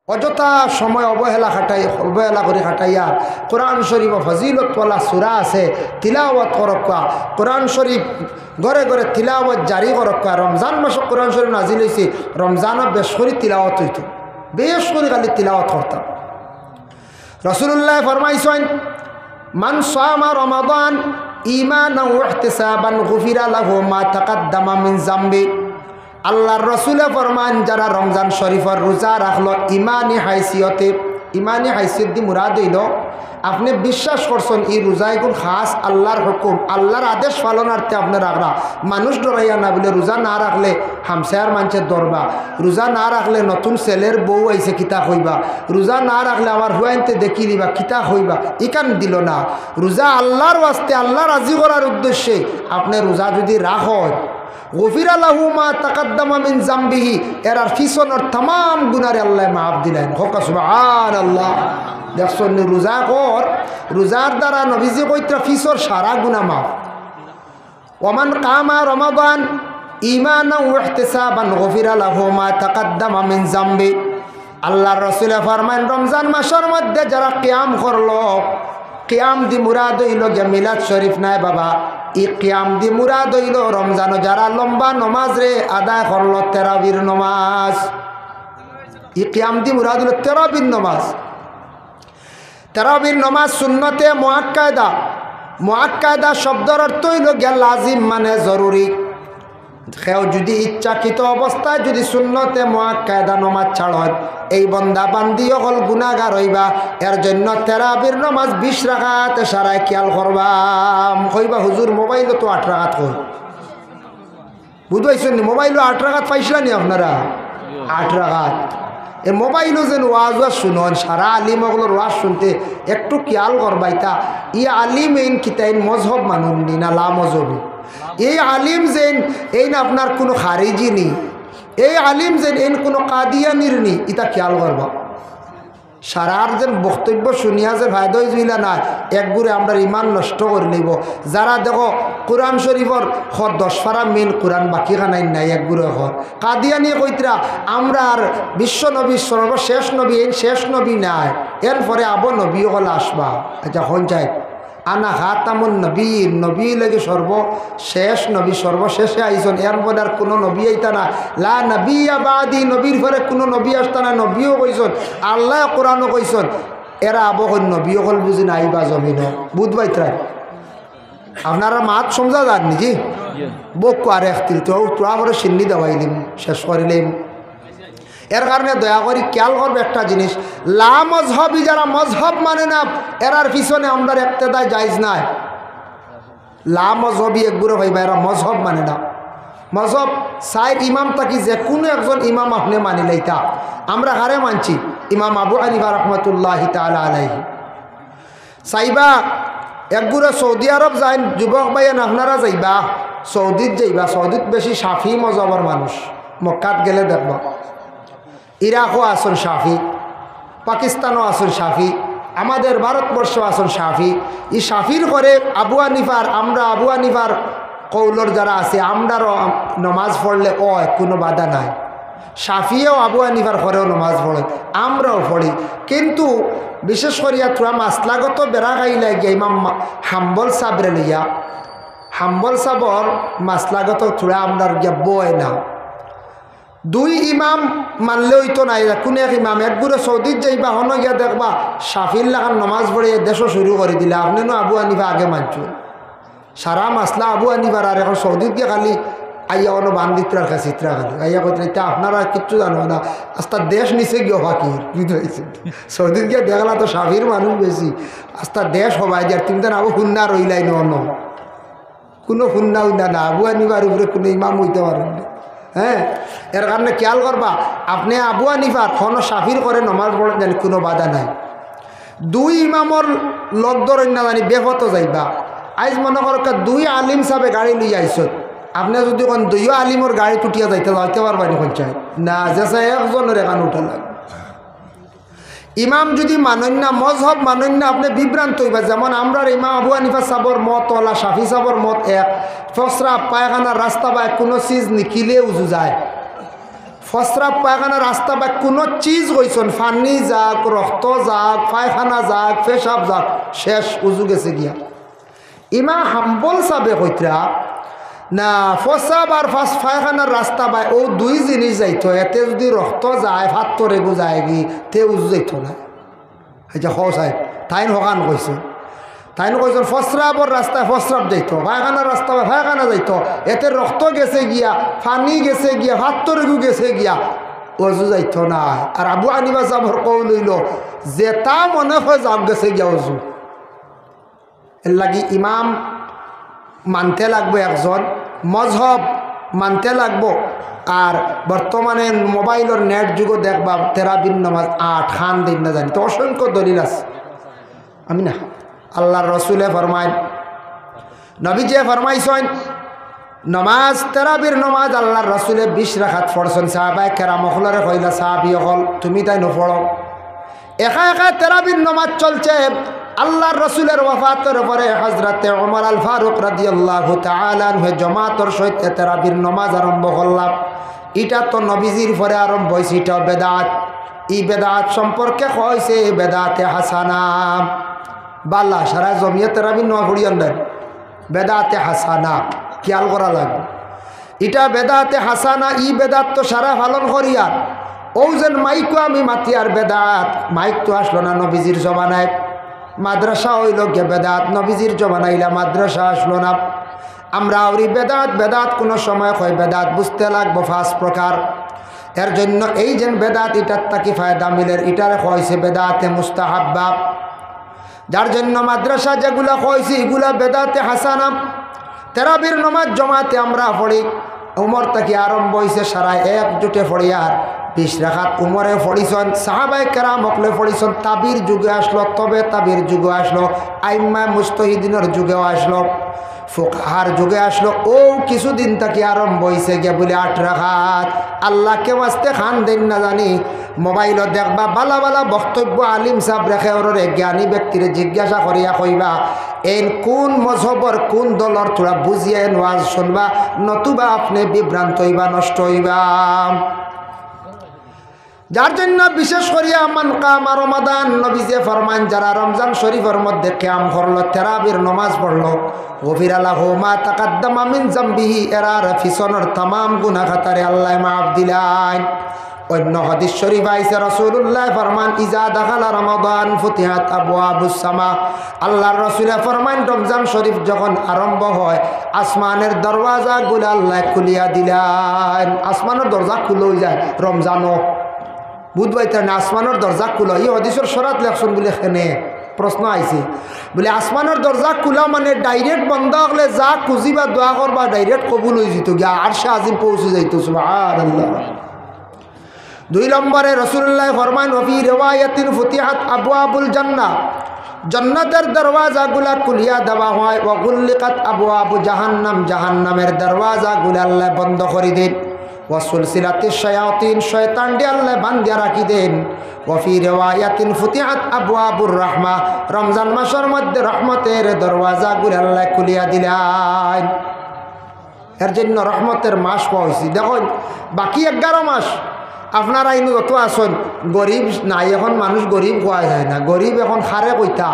অযথা সময় অবহেলা করে খাটাইয়া কোরআন শরীফ ফজিলতওয়ালা সূরা আছে তিলাওয়াত করক্কা কোরআন শরীফ ঘরে ঘরে তিলাওয়াত জারি করক্কা রমজান মাসে কোরআন শরীফ নাজিল হয়েছে রমজানও বেশ করে তিলাওয়াত হইত বেশ করে খালি তিলাওয়াত করতাম রাসূলুল্লাহ ফরমাইছেন মান সামা রমাদান ঈমানান ওয়া ইহতিসাবান গুফিরা লাহু মা তাকাদ্দামা মিন যামবি আল্লাহর রাসূলে ফরমান যারা রমজান শরীফের রোজা রাখলো ইমানি হাইসিয়ত দি মুরাদ হইল আপনি বিশ্বাস করছেন এই রোজাগুলো খাস আল্লাহর হুকুম আল্লাহর আদেশ পালনার্থে আপনি রাখরা মানুষ ডরাইয়া না বলে রোজা না রাখলে হামসায়ার মানুষের দরবা রোজা না রাখলে নতুন ছেলের বউ আইছে কিতা হইবা রোজা না রাখলে আমার হুয়াইনতে দেখি দিবা কিতা হইবা ইকান দিল না রোজা আল্লাহর ওয়াস্তে আল্লাহ রাজি করার উদ্দেশ্যে আপনি রোজা যদি রাখেন গফিরা লাহু মা তাকাদ্দামা মিন যামবিহি এর পিছনের तमाम গুনাহ আল্লাহ মাফ দিলেন হোক সুবহানাল্লাহ দেখছেন রোজা কর রোজার দ্বারা নবীজি কইত্রা পিছর সারা গুনাহ মাফ ওমান কামা রমাদান ঈমানান ওয়া ইহতিসাবান গফিরা লাহু মা তাকাদ্দামা মিন যামবি আল্লাহর রাসূল ফরমান রমজান মাসের মধ্যে যারা কিয়াম করলো কিয়াম দি মুরাদ হইল যে মিলাদ শরীফ নাই বাবা এই কিয়াম দি মুরাদ হইল রমজান যারা লম্বা নমাজ রে আদায় করলো তারাবির নমাজ এই কিয়াম দি মুরাদ হইল তারাবির নমাজ সুন্নতে মুআক্কাদা শব্দের অর্থ হইল গিয়া লাজিম মানে জরুরি কেউ যদি ইচ্ছাকৃত অবস্থায় যদি সুন্নতে মুআক্কাদা নমাজ ছাড়ত এই বন্দা বান্দি হল গুনাহগার হইবা এর জন্য তারাবির নমাজ 20 রাকাত সারাই খেয়াল করবা কইবা হুজুর মোবাইল তো 8 রাকাত কই বুঝাইছেন মোবাইল 8 রাকাত পাইছিলেন আপনারা 8 রাকাত এই মোবাইলও যেন ওয়াজ শুনুন সারা আলিম ওগুলোর ওয়াজ শুনতে একটু খেয়াল করবাইতা ই আলিম এইন কিতাইন মজহব মানুন নি না লা মজহবি এই আলিম যেন এই না আপনার কোনো খারিজি নেই এই আলিম যেন এই কোনো কাদিয়ানির নেই এটা খেয়াল করবা সারার যেন বক্তব্য শুনিয়া যে ফায়দা জুইলা না একগুড়ে আমরা ইমান নষ্ট করে নিব যারা দেখো কোরআন শরীফর 10 পারা মেন কোরআন বাকি খানাই নাই একগুড়ে হর কাদিয়ানি কইতরা আমরা আর বিশ্ব নবী সর্বশেষ নবী এই শেষ নবী নাই এরপরে আবো নবী হল আসবা আচ্ছা হন চাই আনা খাতামুন নবীন নবী লাগে সর্বশেষ নবী সর্বশেষে আইসন এরপরে আর কোনো নবী আইতা না লা নবিয়া বাদি নবীর পরে কোনো নবী আসতা না নবীও কইসন আল্লাহ কোরআনও কইসন এরা আবহ নবীও হল বুঝি না আইবা জমিন বুধবাইত্রায় আপনারা মাত সমঝা যান নাকি বকু আর একতিল তো তোরা করে সিন্নি দেওয়াইলিম শেষ করিলিম এর কারণে দয়া করি খেয়াল করবে একটা জিনিস লা মজহবি যারা মজহব মানে না এরার পিছনে আমরা ইক্তেদায় জায়েজ নাই লা মজহবি একগুলো হইবা এরা মজহব মানে না মজহব সাইড ইমাম তাকি যে কোনো একজন ইমাম আপনি মানি লইতা আমরা হারে মানছি ইমাম আবু হানিফা রাহমাতুল্লাহি তাআলা আলাইহি সাইবা একগুলো সৌদি আরব যাই যুবক ভাইয়েন আপনারা যাইবা সৌদিত যাইবা সৌদিত বেশি শাফি মজহবের মানুষ মক্কাত গেলে দেখবা ইরাকও আসন শাফি পাকিস্তানও আসন শাফি আমাদের ভারতবর্ষ আসন শাফি এই শাফির করে আবু হানিফার আমরা আবু হানিফার কৌলর যারা আছে আমরারও নমাজ পড়লে কোনো বাধা নাই শাফিও আবু হানিফার ঘরেও নমাজ পড়ে আমরাও পড়ি কিন্তু বিশেষ করিয়া থোড়া মাসলাগত বেড়া খাইলে গিয়া ইমাম হাম্বল সাবরে লইয়া হাম্বল সাবর মাসলাগত থোড়া আমরার গিয়া বয় না দুই ইমাম মানলে হইতো নাই কোন এক ইমাম একগুলো সৌদিত যাইবা হন গিয়া দেখবা শাফির লাগান নমাজ পড়ে দেশও শুরু করে দিলে আপনি না আবু হানিফা আগে মানছ সারা মাসলা আবু হানিফার আর এখন সৌদিত গিয়ে খালি আইয়া অন্য বান্দিত্রার কাছে চিত্রা খালি আইয়া করতে এটা আপনারা কিচ্ছু জানো না আস্তা দেশ নিচে গিয়ে ফাঁকির বুঝতে হয়েছে সৌদিত গিয়ে দেখলা তো শাফির মানুষ বেশি আস্তা দেশ হবাই দিয়ে তুমি তো আবু হুন্না রইলাই ন কোনো হুন্না উন্না না আবু হানিফার উপরে কোনো ইমাম হইতে পারেন না হ্যাঁ এর কারণে খেয়াল করবা আপনি আবু হানিফার খন শাফির করে নমাজ পড়েন জানি কোনো বাধা নাই দুই ইমামর লগ ধরেন না জানি বেফত যাইবা আজ মনে করো দুই আলিম সাহেবে গাড়ি লইয়া আইস আপনি যদি কোন দুইও আলিমর গাড়ি টুটিয়া যাইতে পারবেন পঞ্চায়েত না যে একজনের এখানে উঠা লাগবে ইমাম যদি মানেন না মজহব মানেন না আপনি বিভ্রান্ত হইবা যেমন আমরা ইমাম আবু হানিফা সাবর মত ওলা শাফি সাবর মত এক ফসরা পায়খানার রাস্তা বা কোনো চিজ নিখিলে উজু যায় ফসরাব পায়খানা রাস্তা বা কোনো চিজ হইছন, ফানি যাক, রক্ত যাক, পায়খানা যাক, পেশাব যাক, শেষ উজু গেছে গিয়া। ইমা হাম্বল সাবে কইতরা না ফসাব আর পায়খানার রাস্তা বাই ও দুই জিনিস যাইতো, এতে যদি রক্ত যায় ভাত তরে গো যায় গি তে উজু যাইত না। এটা সাহেব তাইন হকান কইছে, তাইন কইছেন ফসরাবর রাস্তায় ফসরাব যাইত, পায়খানার রাস্তা বা পায়খানা যাইত, এতে রক্ত গেছে গিয়া, পানি গেছে গিয়া, ভাত তরে গু গেছে গিয়া, অজু যাইত না। আর আবু হানিফা সাহেবর কৌল হইল যে তা মনে হয় যাব গেছে গিয়া অজু। এর লাগি ইমাম মানতে লাগবো, একজন মজহব মানতে লাগবো। আর বর্তমানে মোবাইলের নেট যুগও দেখবা তেরাবিন নামাজ 8 খান দিন না জানি তো অসংখ্য দলিল আছে। আমি না আল্লাহর রসুলে ফরমায়, নবীজে ফরমাইছেন নমাজ তেরাবির নমাজ আল্লাহর রসুলে 20 রাকাত পড়ছেন। সাহাবায়ে কেরাম হলরে কইলা সাহাবী হল তুমি তাই নপড়ো, একা একা তেরাবির নমাজ চলছে। আল্লাহর রসুলের ওয়াফাতের পরে হযরতে ওমর আল ফারুক রাদিয়াল্লাহু তাআলা আনহু জামাতের সহিত তেরাবির নমাজ আরম্ভ করলাম। এটা তো নবীজির পরে আরম্ভ হয়েছে, এটা বেদাত। এই বেদাত সম্পর্কে কইছে বেদাতে হাসানা। বাল্লা সারা জমিয়ে তেরাবির নমাজ পড়িয়ান দেন, বেদাতে হাসানা খেয়াল করা লাগবে। এটা বেদাতে হাসানা, ই বেদাত তো সারা পালন করিয়ার। ও যেন মাইকও আমি মাতিয়ার বেদাত, মাইক তো আসলো না নবীজির জমানায়। মাদ্রাসা হইল গে বেদাত, নবীজির জমানাইলা মাদ্রাসা আসলো না। আমরা ওই বেদাত বেদাত কোনো সময় হয় বেদাত বুঝতে লাগবো 5 প্রকার। এর জন্য এই যে বেদাত এটার তাকি ফায়দা মিলের, এটারে হয়েছে বেদাতে মুস্তাহাব্বা। যার জন্য মাদ্রাসা যেগুলা হয়েছে এগুলা বেদাতে হাসানা। তেরাবির নমাজ জমাতে আমরা পড়ি, উমর তাকে আরম্ভ হয়েছে সারা একজুটে পড়িয়ার 20 রাকাত উমরে পড়িছেন, সাহাবায়ে কেরাম হকলে পড়িছেন। তাবির যুগে আসলো, তবে তাবির যুগে আসলো, আইম্মা মুজতাহিদিনের যুগেও আসলো, ফুকাহার যুগে আসলো। ও কিছুদিন তাকে আরম্ভ হয়েছে গিয়ে বলে 8 রাকাত। আল্লাহকে বাঁচতে খান দেন না জানি, মোবাইলও দেখবা বালা বালা বক্তব্য আলিম সাহেব রেখে ওরে জ্ঞানী ব্যক্তিরে জিজ্ঞাসা করিয়া কইবা এর কোন মজহবর কোন দলর তোরা বুঝিয়ে ওয়াজ শুনবা, নতুবা আপনি বিভ্রান্ত হইবা, নষ্ট হইবা। যার জন্য বিশেষ করিয়া মান কামা রমাদান, নবীজি ফরমান যারা রমজান শরীফের মধ্যে কিয়াম করলো, তেরাবির নামাজ পড়লো, গফিরা লাহু মা তাকাদ্দামা মিন যামবিহি, এরার পিছনের तमाम গুনাহ খাতারে আল্লাহ মাফ দিলেন। অন্য হাদিস শরীফ আইছে রাসূলুল্লাহ ফরমান ইজা দাখালা রমাদান ফুতিহাত আবওয়াবুস সামা। আল্লাহর রাসূল ফরমান রমজান শরীফ যখন আরম্ভ হয় আসমানের দরওয়াজাগুলো আল্লাহ খুলিয়া দিলেন। আসমানের দরজা খুলে যায় রমজানও, বুধবাইতে না আসমানের দরজা খুলো। এই হাদিসের শরত লেখছেন বলে এখানে প্রশ্ন আইছে বলে আসমানের দরজা খোলা মানে ডাইরেক্ট বন্ধ হলে যা খুঁজিবা দোয়া করবা ডাইরেক্ট কবুল হয়ে যেত গিয়া আরশে আজিম পৌঁছে যাইত। সুবহানাল্লাহ। 2 নম্বরে রাসূলুল্লাহ ফরমান ওফি রিওয়ায়াতিন ফুতিহাত আবওয়াবুল জান্নাহ, জান্নাতের দরওয়াজাগুলা খুলিয়া দেওয়া হয়। ওয়া গুল্লিকাত আবওয়াবু জাহান্নাম, জাহান্নামের দরওয়াজাগুলা আল্লাহ বন্ধ করে দেন। ওয়াসুলসিলাতিশ শায়াতিন, শয়তান দিয়ে আল্লাহ বান্ধিয়া রাখি দেন। ওয়াফি রিওয়ায়াতিন ফুতিহাত আবওয়াবুর রাহমা, রমজান মাসের মধ্যে রহমতের দরওয়াজাগুলো আল্লাহ খুলিয়া দিলেন। এর জন্য রহমতের মাস পাওয়া হয়েছে। দেখুন বাকি 11 মাস আপনারা ইনু যত আসন গরিব নাই, এখন মানুষ গরিব কোয়া যায় না। গরিব এখন খারে কইতা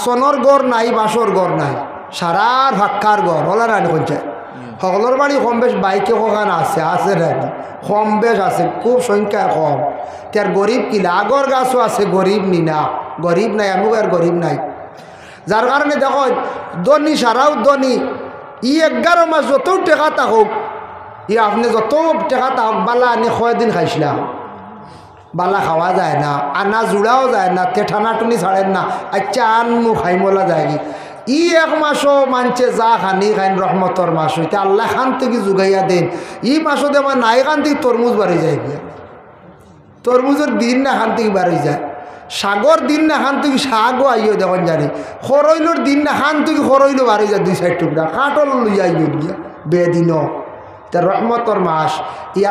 সনর গড় নাই, বাসর গড় নাই, সারার ভাক্কার গড় ওলা রানি পঞ্চায়েত সকলের বাড়ি কম বেশ বাইকে কখান আছে, আছে রানি কম বেশ আছে, খুব সংখ্যা কম। তার গরিব কিলা আগর গাছও আছে, গরিব নি না, গরিব নাই, আমি আর গরিব নাই। যার কারণে দেখো ধনী সারাও ধনী। 11 মাস যত টেকা থাকুক, আপনি যত টেকা থাকুক বালা আনি কয়দিন খাইছিলাম, বালা খাওয়া যায় না, আনা জুড়াও যায় না, তে ঠানাটুনি ছাড়েন না, আচ্ছা আনমু খাইমলা যায় কি। 1 মাসও মানছে যা খানি খাইন রহমতর মাস হইতে আল্লাহ খান থেকে যোগাইয়া দেন। মাসও দেওয়া নাই খান থেকে তরমুজ বাড়ি যায় গিয়া, তরমুজের দিন না খান থেকে বাড়ি যায়, সাগর দিন না খান থেকে শাকও আইও দেখুন জানি, খরইলোর দিন না খান থেকে খরইলো বাড়ি যায় 2-4 টুকরা, কাঁটল লইয়া আইও গিয়া বেদিন। তা রহমতর মাস,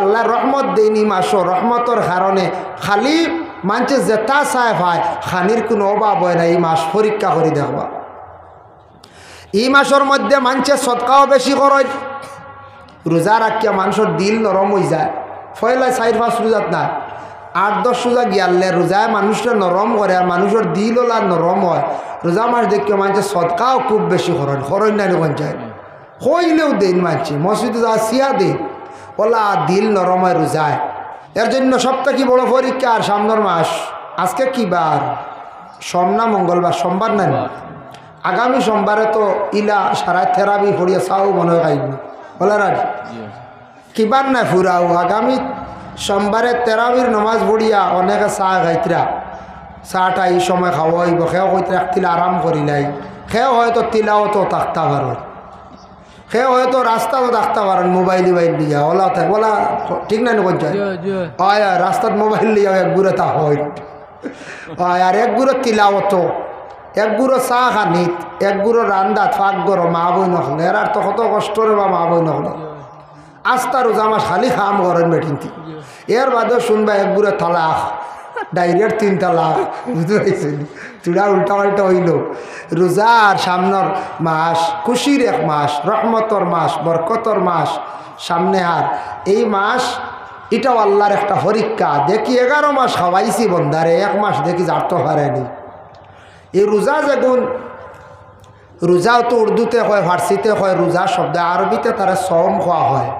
আল্লাহ রহমত দেয়নি মাসও রহমতর কারণে খালি মানছে জেতা চায় ভাই খানির কোনো অভাব হয় না। এই মাস পরীক্ষা করে দেখবা। এই মাসের মধ্যে মানছে সদকাও বেশি করে, রোজা রাখিয়া মানুষের দিল নরম হয়ে যায়। ফয়লায় 4-5 রোজাত না 8-10 রোজা গিয়ালে রোজায় মানুষটা নরম করে আর মানুষের দিল ওলা নরম হয়। রোজা মাস দেখিও মানুষের সদকাও খুব বেশি খরচ নাই পঞ্চায়েত হইলেও দিন মানছি মসজিদে যা সিয়া দিন ওলা দিল নরম হয় রোজায়। এর জন্য সবটা কি বড় পরীক্ষা। আর সামনের মাস আজকে কি বার? সোমনা মঙ্গলবার, সোমবার নাই। আগামী সোমবারে তো ইলা সারা থেরাবি পড়িয়া চাও মনে হয় খাইনি বলে রাখ কিবার নাই ফুরাও। আগামী সোমবারে তেরাবির নমাজ পড়িয়া অনেকে চা খাইতরা, চাটা এই সময় খাওয়া হইব। সেও কইতে একতিল আরাম করিলাই, সেও হয়তো তিলাও তো থাকতে পারেন, সেও হয়তো রাস্তাও থাকতে পারেন মোবাইল দিয়া ওলা ওলা ঠিক নাই নয় হয় রাস্তাত মোবাইল লিয়া এক গুড়ে তা হয় আর এক গুঁড়ো তিলাওত, এক গুঁড়ো চা খানিত, এক গুঁড়ো রান্দাত ফাঁক গরো মা বই নখলে এর আর তো কত কষ্টরে বা মা বই নখলে আস্তা রোজা মাস খালি খাম করেন বেটিনটি। এর বাদে শুনবা এক গুঁড়ো তালাক, ডাইরেক্ট 3 তালাক। বুঝতে পারছেন? চূড়া উল্টা পাল্টা হইল। রোজার সামনের মাস খুশির এক মাস, রহমতর মাস, বরকতর মাস সামনে। আর এই মাস এটাও আল্লাহর একটা পরীক্ষা। দেখি 11 মাস খাওয়াইছি বন্ধারে, 1 মাস দেখি জারতে পারেনি। এই রোজা যেগুন রোজাও তো উর্দুতে হয়, ফার্সিতে হয় রোজা শব্দ, আরবিতে তারা সম খাওয়া হয়।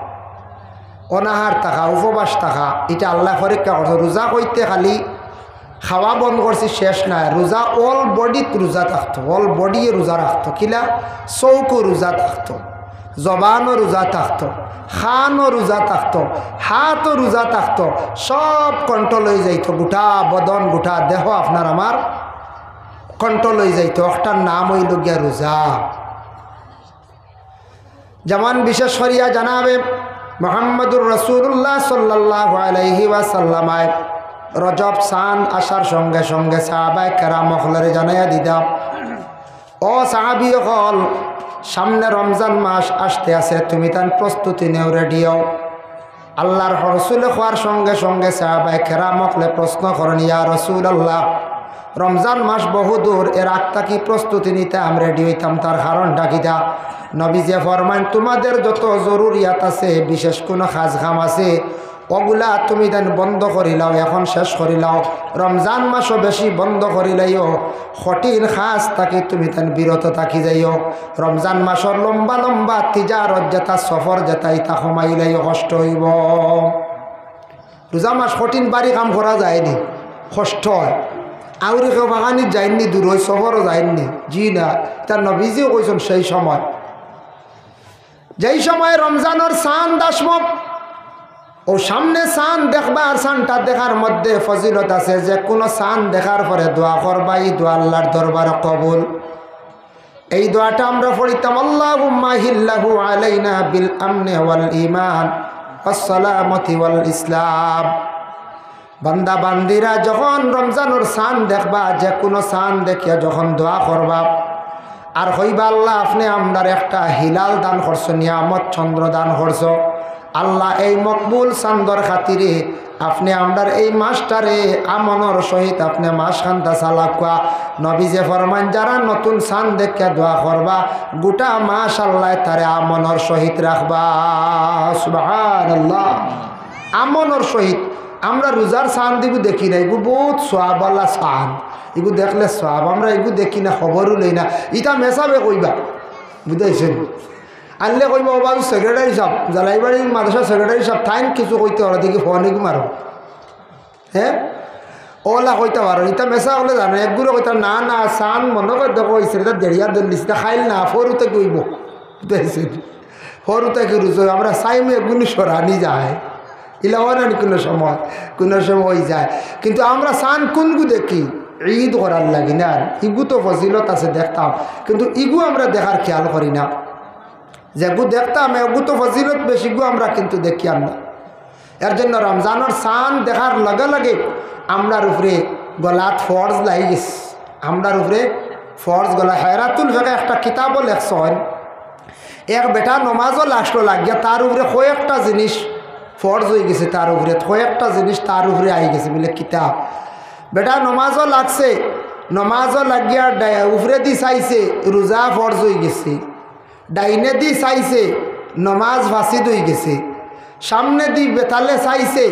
অনাহার থাকা, উপবাস থাকা, এটা আল্লাহ পরীক্ষা করছে। রোজা কইতে খালি খাওয়া বন্ধ করছি শেষ নাই, রোজা অল বডিত রোজা থাকতো, অল বডি রোজা রাখতো। কিলা চৌকো রোজা থাকতো, জবানও রোজা থাকতো, খানও রোজা থাকতো, হাতও রোজা থাকতো, সব কন্ট্রোল হয়ে যাইত। গোটা বদন গোটা দেহ আপনার আমার কন্ট্রোল হয়ে যাইত। একটার নাম হইল গিয়া রোজা। যেমন বিশেষ করিয়া জানাবে মুহাম্মদুর রাসূলুল্লাহ সাল্লাল্লাহু আলাইহি ওয়াসাল্লামায় রজব চাঁদ আসার সঙ্গে সঙ্গে সাহাবায়ে কেরাম হলরে জানাইয়া দিতাম, ও সাহাবী হল সামনে রমজান মাস আসতে আছে, তুমি তার প্রস্তুতি নেও, রেডিও। আল্লাহর রাসূল হওয়ার সঙ্গে সঙ্গে সাহাবায়ে কেরাম হলে প্রশ্ন করেন, ইয়া রাসূলুল্লাহ রমজান মাস বহুদূর, এর আগটা কি প্রস্তুতি নিতাম, রেডি হইতাম, তার কারণটা কিটা? নবীজি ফরমান, তোমাদের যত জরুরিয়াত আছে, বিশেষ কোনো কাজ কাম আছে, ওগুলা তুমি দেন বন্ধ করিলাও, এখন শেষ করিলাও। রমজান মাসও বেশি বন্ধ করিলাইও, কঠিন খাস থাকি তুমি তেন বিরত থাকি যাইও। রমজান মাসের লম্বা লম্বা তিজারত যেটা সফর যেটা ইতা কমাইলাইও, কষ্ট হইব। রোজা মাস কঠিন বাড়ি কাম করা যায়নি, কষ্ট হয়। আউরি কেউ বাগানি যায়নি, দূর হয়ে সফরও যায়নি, জি না। তার নবীজিও কইছেন সেই সময়, যেই সময় রমজানের চাঁদ আসব, ও সামনে চাঁদ দেখবা, আর চাঁদটা দেখার মধ্যে ফজিলত আছে। যে কোনো চাঁদ দেখার পরে দোয়া করবা, এই দোয়া আল্লাহর দরবারে কবুল। এই দোয়াটা আমরা পড়িতাম, আল্লাহুম্মা হিল্লাহু আলাইনা বিল আমনি ওয়াল ঈমান ওয়াস সালামতি ওয়াল ইসলাম। বান্দা বান্দিরা যখন রমজানের চাঁদ দেখবা, যে কোনো চাঁদ দেখিয়া যখন দোয়া করবা, আর হইবা আল্লাহ আপনি আমরার একটা হিলাল দান করছো, নিয়ামত চন্দ্র দান করছো। আল্লাহ এই মকবুল চান্দর খাতিরে আপনি আমরার এই মাসটারে আমনের সহিত আপনি মাস খান্তা চালাকুয়া। নবীজে ফরমান, যারা নতুন চাঁদ দেখে দোয়া করবা, গোটা মাস আল্লাহ তারে আমনের সহিত রাখবা। সুবহানাল্লাহ। আমনের সহিত আমরা রোজার চাঁদ দিব দেখি না, এগু বহুত সোয়াবালা চাঁদ, এগু দেখলে সোয়াব। আমরা এগু দেখি না, খবরও লই না, ইটা মেসাবে কইবা, বুঝাইছেন? আনলে কইবা, ও বাবু সেক্রেটারি সাহেব, জালাইবাড়ির মাদ্রাসা সেক্রেটারি সাহেব, থাইন কিছু কইতে পারো দেখি ফোনে মারো, হ্যাঁ ওলা কইতে পারো। ইটা মেসা হলে জানো, একগুলো কইতা না না চাঁদ মনে করে দেখো এটা দেড়িয়া দলিস, খাইল না, ফরুতে কইব, বুঝাইছেন? ফরুতে কি রুজো আমরা চাইমে এগুলো সরানি যায়, ইলাও না কোনো সময় যায়। কিন্তু আমরা চাঁদ কোনগু দেখি ঈদ করার লাগি না, ইগু তো ফজিলত আছে দেখতাম, কিন্তু ইগু আমরা দেখার খেয়াল করি না। যেগু দেখতাম এগু তো ফজিলত বেশি, গু আমরা কিন্তু দেখি আমরা। এর জন্য রমজানের চাঁদ দেখার লগে লগে আমরার উপরে গলাত ফরজ লাগি গেছে, আমরার উপরে ফরজ গলা। হেরাতুল ফিকহ একটা কিতাবও লেখছেন, এক বেটা নমাজও লাগলো লাগিয়া, তার উপরে কয়েকটা জিনিস ফরজ হয়ে গেছে, তার উপরে কয়েকটা জিনিস তার উপরে আই গেছে বলে কিতাব। বেটা নমাজও লাগছে, নমাজও লাগিয়া উপরে দি চাইছে, রোজা ফরজ হয়ে গেছে। ডাইনে দি চাইছে, নমাজ ফাঁসিদ হয়ে গেছে, সামনে দি বেতালে চাইছে,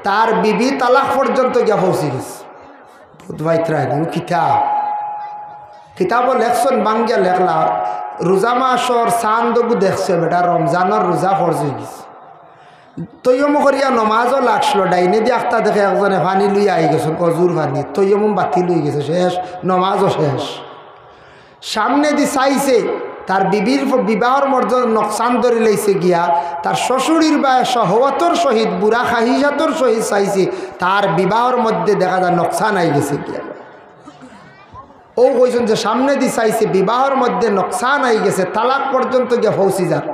তার বিবি তালাক পর্যন্ত গিয়া পৌঁছে গেছে। কিতাব লেখছেন বাঙ্গিয়া লেখলা, রোজা মাসর চান্দবু দেখছে বেটা রমজানের রোজা ফরজ হয়ে গেছে। তৈয়ম করিয়া নমাজও লাগছিল, ডাইনে দিয়ে আখতা দেখে একজনে পানি লুই আই গেছেন, অজুর পানি, তৈয়ম বাতি লুই গেছে, শেষ নমাজও শেষ। সামনে দি চাইছে, তার বিবির বিবাহর মর্যাদা নকশান ধরে লাইছে গিয়া, তার শ্বশুরির বা সহবতর সহিত বুড়া খাহিসাতর সহিত চাইছে, তার বিবাহর মধ্যে দেখা যায় নকশান আই গেছে গিয়া। ও কইছেন যে সামনে দি চাইছে, বিবাহর মধ্যে নকশান আই গেছে, তালাক পর্যন্ত গিয়া ফৌসি যান,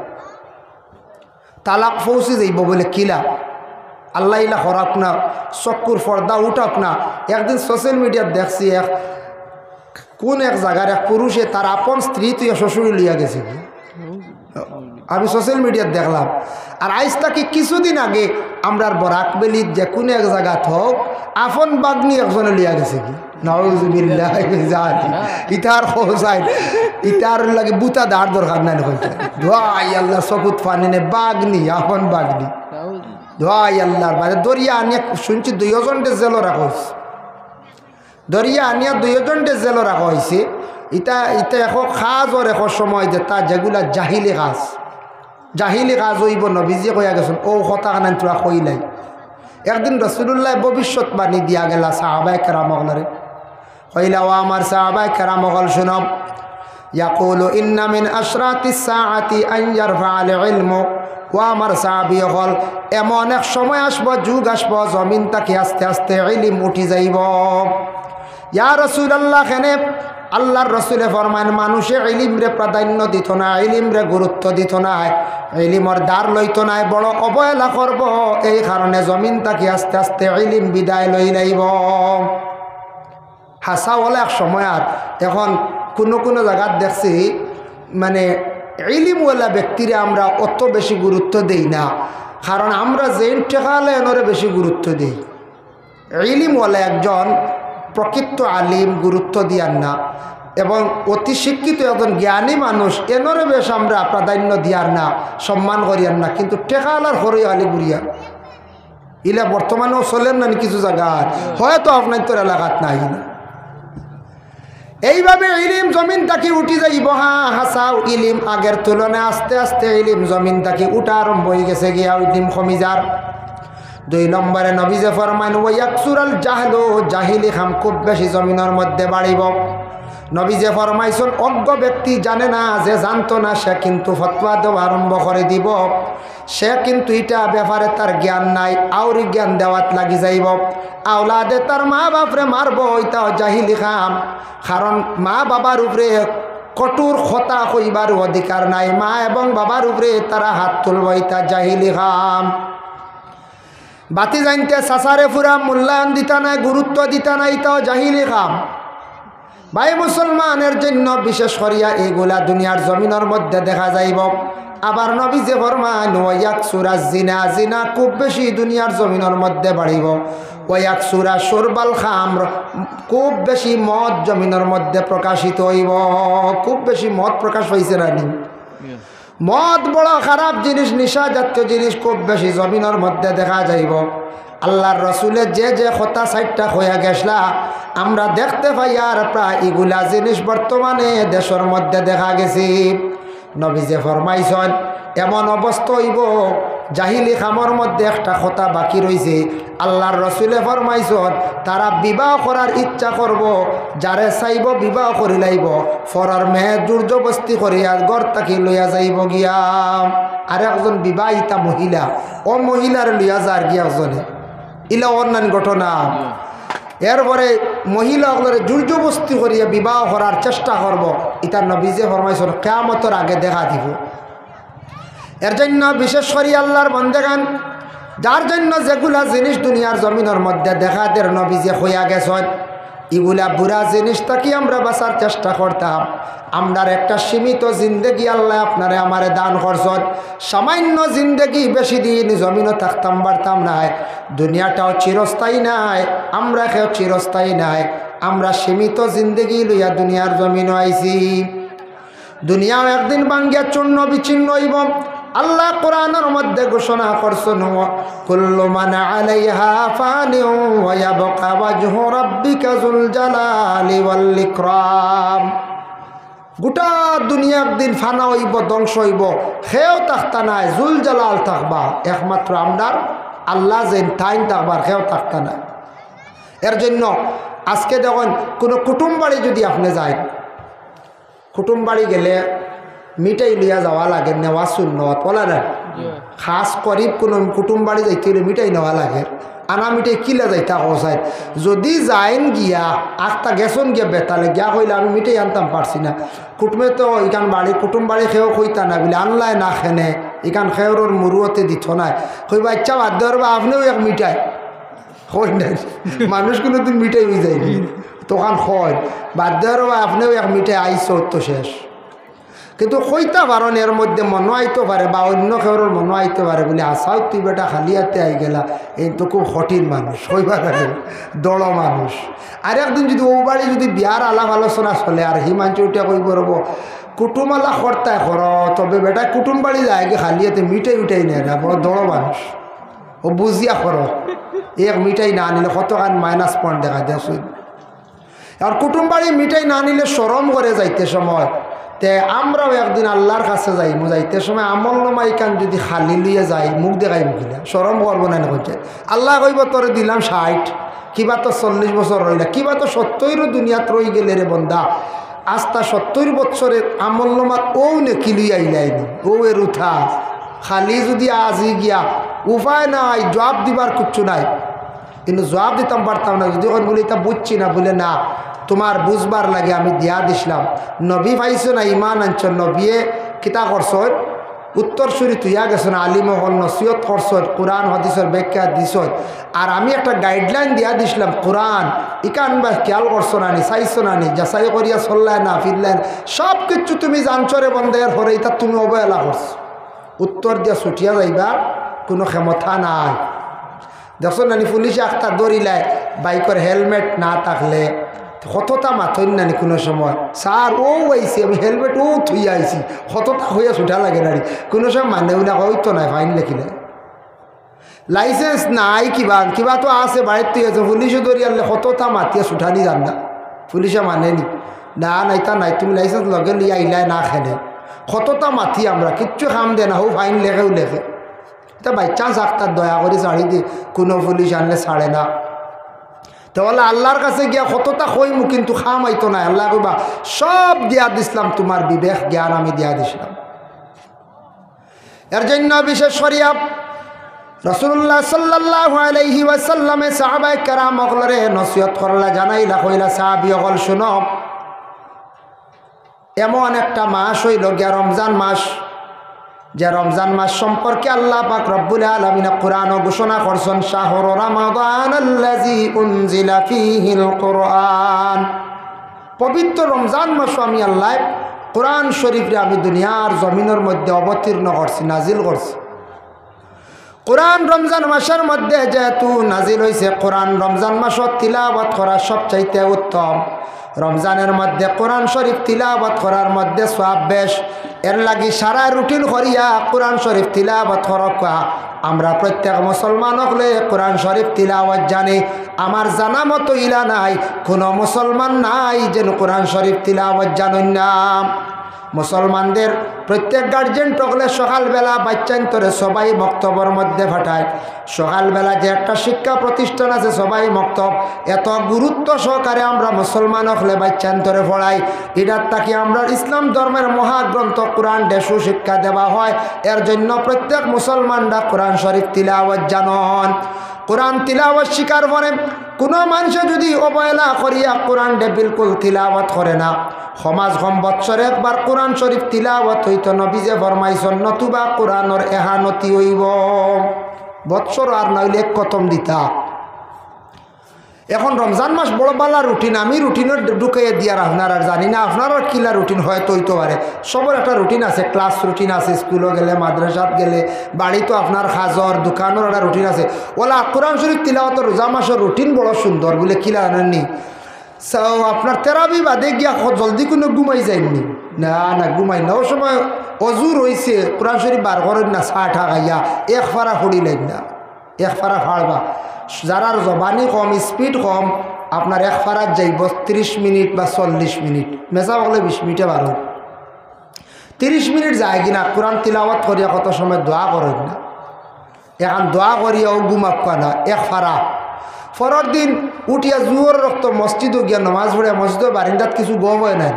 তালাক ফৌসি যাইব বলে কিলা আল্লাহ ইলা হরাক না, চক্কুর পর্দা উঠাক না। একদিন সোশ্যাল মিডিয়াত দেখছি কোন এক জায়গার এক পুরুষে তার আপন স্ত্রী তুই শ্বশুর লিয়া গেছে, আমি সোশ্যাল মিডিয়াত দেখলাম। আর আইজ তাকে কিছুদিন আগে আমরার বরাকবেলির যে কোনো এক জায়গা হোক আপন বাগনি একজনে লিয়া গেছে কি, নাউজুবিল্লাহ, ইতার খোঁজাই ইতার লাগে বুতা দাঁড় দরকার নাই, দোয়াই আল্লাহ চকুত পানি নে বাগনি, আপন বাগনি, দোয়াই আল্লাহর বাদে দরিয়া আনিয়া শুনছি 2 জনটে জেল রাখা হয়েছে, দরিয়া আনিয়া 2 জনটে জেল রাখা হয়েছে। ইটা এখন কাজর এখন সময় যে তা যেগুলা জাহিলি কাজ, জাহিলি কাজ হইব নবীজি কইয়া গেছেন, ও কথা কানান তোরা কইলাই। একদিন রসুল্লাহ ভবিষ্যৎবাণী দিয়া গেলা সাহাবায়ে কেরামগলরে, কইলা ও আমার সাহাবায়ে কেরামগল শুনব, ইয়াকুলু ইন্না মিন আশরাতিস সাআতি আন ইয়ারফা'আল ইলমু, ও আমার সাহাবী হল এমন এক সময় আসব, যুগ আসব, জমিন তাকে আস্তে আস্তে ইলম উঠি যাইব। ইয়া রাসূলুল্লাহ, খানে আল্লাহর রসুলে ফরমান মানুষে ইলিমরে প্রাধান্য দিত না, ইলিমরে গুরুত্ব দিত না, ইলিমর দ্বার লইত না, বড় অবহেলা করব, এই কারণে জমিন তাকে আস্তে আস্তে ইলিম বিদায় লই লাইব। হাসা হলে এক সময় আর এখন কোনো কোনো জায়গাত দেখছি মানে ইলিমওয়ালা ব্যক্তিরে আমরা অত বেশি গুরুত্ব দেই না, কারণ আমরা যেন টেকালে এনরে বেশি গুরুত্ব দিই। ইলিমওয়ালা একজন প্রকৃত আলিম গুরুত্ব দিয়ার না, এবং অতি শিক্ষিত একজন জ্ঞানী মানুষ এনরে বেশ আমরা প্রাধান্য দিয়ার না, সম্মান করিয়ার না, কিন্তু টেকালার হরে আলি গুড়িয়া ইলা বর্তমানেও চলেন না কিছু জায়গায়, হয়তো আপনার তোর এলাকাত নাই না। এইভাবে ইলিম জমিন তাকে উঠি যাইব। হাসাও ইলিম আগের তুলনায় আস্তে আস্তে ইলিম জমিন তাকে উঠা আরম্ভ হয়ে গেছে গিয়া, ইলিম কমি যার। 2 নম্বরে নবীজে ফরমান ওয়াকসুরাল জাহলু, জাহিলি খাম খুব বেশি জমিনের মধ্যে বাড়িব। নবীজে ফরমাইছেন অজ্ঞ ব্যক্তি জানে না, যে জানতো না সে কিন্তু ফতোয়া দেওয়া আরম্ভ করে দিব, সে কিন্তু এটা ব্যাপারে তার জ্ঞান নাই, আউরি জ্ঞান দেওয়াত লাগি যাইব। আওলাদে তার মা বাপরে মারব, এটাও জাহিলি খাম, কারণ মা বাবার উপরে কঠোর কথা কইবার অধিকার নাই, মা এবং বাবার উপরে তারা হাত তুলব, এটা জাহিলি খাম। বাতি জানতে সাসারে ফুরা মূল্যায়ন দিতা নাই, গুরুত্ব দিতা নাই, এটাও জাহিলি খাম। ভাই মুসলমানের জন্য বিশেষ করিয়া এইগুলা দুনিয়ার জমিনের মধ্যে দেখা যাইব। আবার নবী যে ফরমান ওয়াকসুরা জিনা, জিনা খুব বেশি দুনিয়ার জমিনের মধ্যে বাড়িব। ওয়াকসুরা শুরবাল খামর, খুব বেশি মদ জমিনের মধ্যে প্রকাশিত হইব। খুব বেশি মদ প্রকাশ হয়েছে রানি, মদ বড় খারাপ জিনিস, নিশা জাতীয় জিনিস খুব বেশি জমিনের মধ্যে দেখা যাইব। আল্লাহর রসুলের যে যে কথা 60টা হইয়া গেছলা, আমরা দেখতে পাই আর প্রায় এগুলা জিনিস বর্তমানে দেশের মধ্যে দেখা গেছে। নবী যে ফরমাইছেন এমন অবস্থা হইব, জাহিলি খামর মধ্যে একটা কথা বাকি রয়েছে। আল্লাহর রসুলে ফরমাইছেন তারা বিবাহ করার ইচ্ছা করব, যারে চাইব বিবাহ করি লাইব, ফরার মেয়ে জোরজবস্তি করিয়া গড় তাকে লইয়া যাইব গিয়া। আর একজন বিবাহিতা মহিলা, ও মহিলার লইয়া যার গিয়া একজনে, ইলা অন্যান্য ঘটনা। এরপরে মহিলাগুলোর জোরজবস্তি করিয়া বিবাহ করার চেষ্টা করব, এটা নবীজে ফরমাইছেন কিয়ামতের আগে দেখা দিব। এর জন্য বিশেষ করে আল্লাহর বান্দাগান, যার জন্য যেগুলা জিনিস দুনিয়ার জমিনের মধ্যে দেখা দের নবীজে হইয়া গেছেন, এগুলা বুড়া জিনিসটাকে আমরা বাঁচার চেষ্টা করতাম। আমরার একটা সীমিত জিন্দেগি আল্লাহ আপনারে আমারে দান করছেন, সামান্য জিন্দেগি, বেশি দিন জমিনও থাকতাম পারতাম নাই। দুনিয়াটাও চিরস্থায়ী নাই, আমরা কেউ চিরস্থায়ী নাই, আমরা সীমিত জিন্দেগি লইয়া দুনিয়ার জমিনও আইছি। দুনিয়াও একদিন ভাঙ্গিয়া চূর্ণ বিচ্ছিন্ন হইব, আল্লাহ কোরআনের মধ্যে ঘোষণা করছেন কুল্লু মান আলাইহা ফানিউ ওয়া ইয়াবকা ওয়াজহু রাব্বিকা যুল জালালি ওয়াল ইকরাম। গোটা দুনিয়া একদিন ফানা হইব, ধ্বংস হইব, সেও থাকতা নাই, জুল জালাল থাকবা একমাত্র আমরার আল্লাহ যেন টাইম থাকবার, সেও থাকতা নাই। এর জন্য আজকে দেখুন কোনো কুটুম বাড়ি যদি আপনি যায়, কুটুম বাড়ি গেলে মিঠাই লিয়া যাওয়া লাগে, নেওয়া সুন্নত বলা না। খাস করিব কোনো কুটুম বাড়ি যাইতে হলে মিঠাই নেওয়া লাগে। আনা মিঠাই কিলা যাইতা কসাই যদি যাইন গিয়া আখটা গেছন গিয়া বেতালে গিয়া কইলে আমি মিঠাই আনতাম পারছি না, কুটুমে তো ইকান বাড়ি কুটুম বাড়ি খেয়েও কইতা না বলে আনলাই না খেনে ইকান খেয়ের মুরুয়তে দিত নাই, কইবা ইচ্ছা বাধ্য বা আপনিও এক মিঠাই কই নাই। মানুষ কোনোদিন মিঠাই হয়ে যায়নি তখন হয় বাধ্য বা আপনিও এক মিঠাই আইসো তো শেষ। কিন্তু কইতা পারেন এর মধ্যে মনে আইতে পারে বা অন্য খেউরের মনে আইতে পারে বলে আসাও তুই বেটা খালিয়াতে আই গেলা, এই তো খুব কঠিন মানুষ হইবার দড় মানুষ। আর একদিন যদি ও বাড়ি যদি বিয়ার আলাপ আলোচনা চলে আর হিমাঞ্চু উঠে কইব রব কুটুমালা কর্তায় কর, তবে বেটা কুটুম বাড়ি যায় গে খালিয়াতে মিঠাই উঠাই নেয় না, বড় দড় মানুষ ও বুঝিয়া কর। এক মিঠাই না আনিলে কতখান মাইনাস পয়েন্ট দেখা দেয়। আর কুটুম বাড়ি মিঠাই না নিলে শরম করে যাইতে সময় তে আমরাও একদিন আল্লাহর কাছে যাই, যাইতে সময় আমল নমাইকান যদি খালি লিয়ে যাই মুখ দেখাই মুখিলে শরম করবো না কইছে। আল্লাহ কইব তোরে দিলাম 60, কিবা তো 40 বছর রইলা, কিবা তো 70 দুনিয়াত রই গেলে রে বন্ধা, আস্তা 70 বছরের আমল নমাত ও নে কিলি আইলাইনি ও এর উঠা খালি যদি আজি গিয়া উপায় নাই, জবাব দিবার কিচ্ছু নাই। কিন্তু জবাব দিতাম পারতাম না যদি বলি তা বুঝছি না বলে না তোমার বুঝবার লাগে আমি দিয়া দিছিলাম। নবী পাইছ না ইমান আনছ, নবীয়ে কিতা করছ উত্তরসূরি তুইয়া গেছ না, আলিমহল নসিহত করছ, কোরআন হাদিসের ব্যাখ্যা দিছ, আর আমি একটা গাইডলাইন দিয়া দিছিলাম কোরআন ইকান বা খেয়াল করছো না নি, চাইছো না নি, যাচাই করিয়া চললাই না ফিরলেন সব কিছু তুমি জানছরে বন্ধের হরে, এটা তুমি অবহেলা করছো। উত্তর দিয়া ছুটিয়া যাইবার কোনো ক্ষমতা নাই। দেখো নানি পুলিশে একটা দৌড়িলায় বাইকের হেলমেট না থাকলে কতটা মাথইন নানি কোনো সময় স্যার ও আইসি আমি হেলমেট ও থুই আইসি কতটা হইয়া ছুটা লাগে নানি কোনো সময় মানে না হইতো নাই ফাইন লেখিলে লাইসেন্স নাই কিবা কিবা তো আছে বাড়ির তুই আছে পুলিশে দৌড়ি আনলে কতটা মাতিয়া ছুটানি যান না, পুলিশে মানেনি না নাইতা নাই তুমি লাইসেন্স লগে লিয়ে আইলাই না খেলে কতটা মাতি আমরা কিচ্ছু খাম দে না হো ফাইন লেখেও লেখে। তা বাই চান্স আক্তার দয়া করে ছাড়ি দি কোনো পুলিশ আনলে ছাড়ে না, তাহলে আল্লাহর কাছে গিয়া কতটা কইমু কিন্তু খাম আইতো না। আল্লাহ কইবা সব দিয়া দিছিলাম, তোমার বিবেক জ্ঞান আমি দিয়া দিছিলাম। এর জন্য বিশেষ করিয়া রাসূলুল্লাহ সাল্লাল্লাহু আলাইহি ওয়াসাল্লামে সাহাবায়ে কেরাম সকলরে নসিহত করলা, জানাইলা কইলা সাহাবী সকল শুনো, এমন একটা মাস হইল গিয়া রমজান মাস, যে রমজান মাস সম্পর্কে আল্লাহ পাক রব্বুল আলামিন কোরআনে ঘোষণা করছেন শাহরু রমাদানাল্লাযী উনজিলা ফীহিল কুরআন। পবিত্র রমজান মাস আমি আল্লাহ কোরআন শরীফে আমি দুনিয়ার জমিনের মধ্যে অবতীর্ণ করছি, নাজিল করছি। কোরআন রমজান মাসের মধ্যে যেহেতু নাজিল হয়েছে, কোরআন রমজান মাসত তিলাওয়াত করা সবচাইতে উত্তম। রমজানের মধ্যে কোরআন শরীফ তিলাওয়াত করার মধ্যে সওয়াব বেশ, এর লাগি সারা রুটিন করিয়া কোরআন শরীফ তিলাওয়াত করকা। আমরা প্রত্যেক মুসলমান হলে কোরআন শরীফ তিলাওয়াত জানি, আমার জানা মতো ইলা নাই কোনো মুসলমান নাই যেন কোরআন শরীফ তিলাওয়াত জানেন না। মুসলমানদের প্রত্যেক গার্জেন টকলে সকালবেলা বাচ্চান্তরে সবাই মক্তবর মধ্যে ফাটায়। সকালবেলা যে একটা শিক্ষা প্রতিষ্ঠান আছে সবাই মক্তব, এত গুরুত্ব সহকারে আমরা মুসলমান হলে বাচ্চান্তরে পড়াই। এটার তাকে আমরা ইসলাম ধর্মের মহাগ্রন্থ কোরআন দেশু শিক্ষা দেওয়া হয়। এর জন্য প্রত্যেক মুসলমানরা কোরআন শরীফ তিলাওয়াত জানন। কোরআন তিলাওয়াত শিকার পরে কোনো মানুষ যদি অবহেলা করিয়া কোরআন ডে বিলকুল তিলাওয়াত করে না, সমাজ কম বৎসরে একবার কোরআন শরীফ তিলাওয়াত হইতো, নবীজে ফরমাইছেন নতুবা কোরআনের এহানতি হইব। বৎসর আর নইলে এক কতম দিতা। এখন রমজান মাস বড় বালা রুটিন, আমি রুটিনের ঢুকাইয়া দিয়ার আপনার আর জানি না আপনারও কিলা রুটিন হয়তো হইতে পারে। সবার একটা রুটিন আছে, ক্লাস রুটিন আছে, স্কুলও গেলে মাদ্রাসাত গেলে বাড়িতে আপনার খাজর দোকানের একটা রুটিন আছে। ওলা কোরআন শরীফ তিলাওয়াত রোজা মাসের রুটিন বড় সুন্দর বলে কিলা আনেননি আপনার তেরাবি বাদে গিয়া জলদি কোনো ঘুমাই যায়নি না, না ঘুমাই না। ও সময় অজু রয়েছে কোরআন শরীফ বার করেন না চা ঠা খাইয়া এক ফাড়া ফুড়িলেন না এক ফাড়া ফাড়বা যারার জবানি কম স্পিড কম আপনার এক ফাড়াত যাইব 30 মিনিট বা 40 মিনিট মেসা বলে 20 মিনিটে বার 30 মিনিট যায় কিনা কোরআন তিলাওয়াত করিয়া কত সময় দোয়া করেন না এখন দোয়া করিয়াও ঘুমাক্কা না এক ফাড়া পরের দিন উঠিয়া জুয়োর রক্ত মসজিদও গিয়া নমাজ পড়িয়া মসজিদও বারিন্দাত কিছু গম হয় না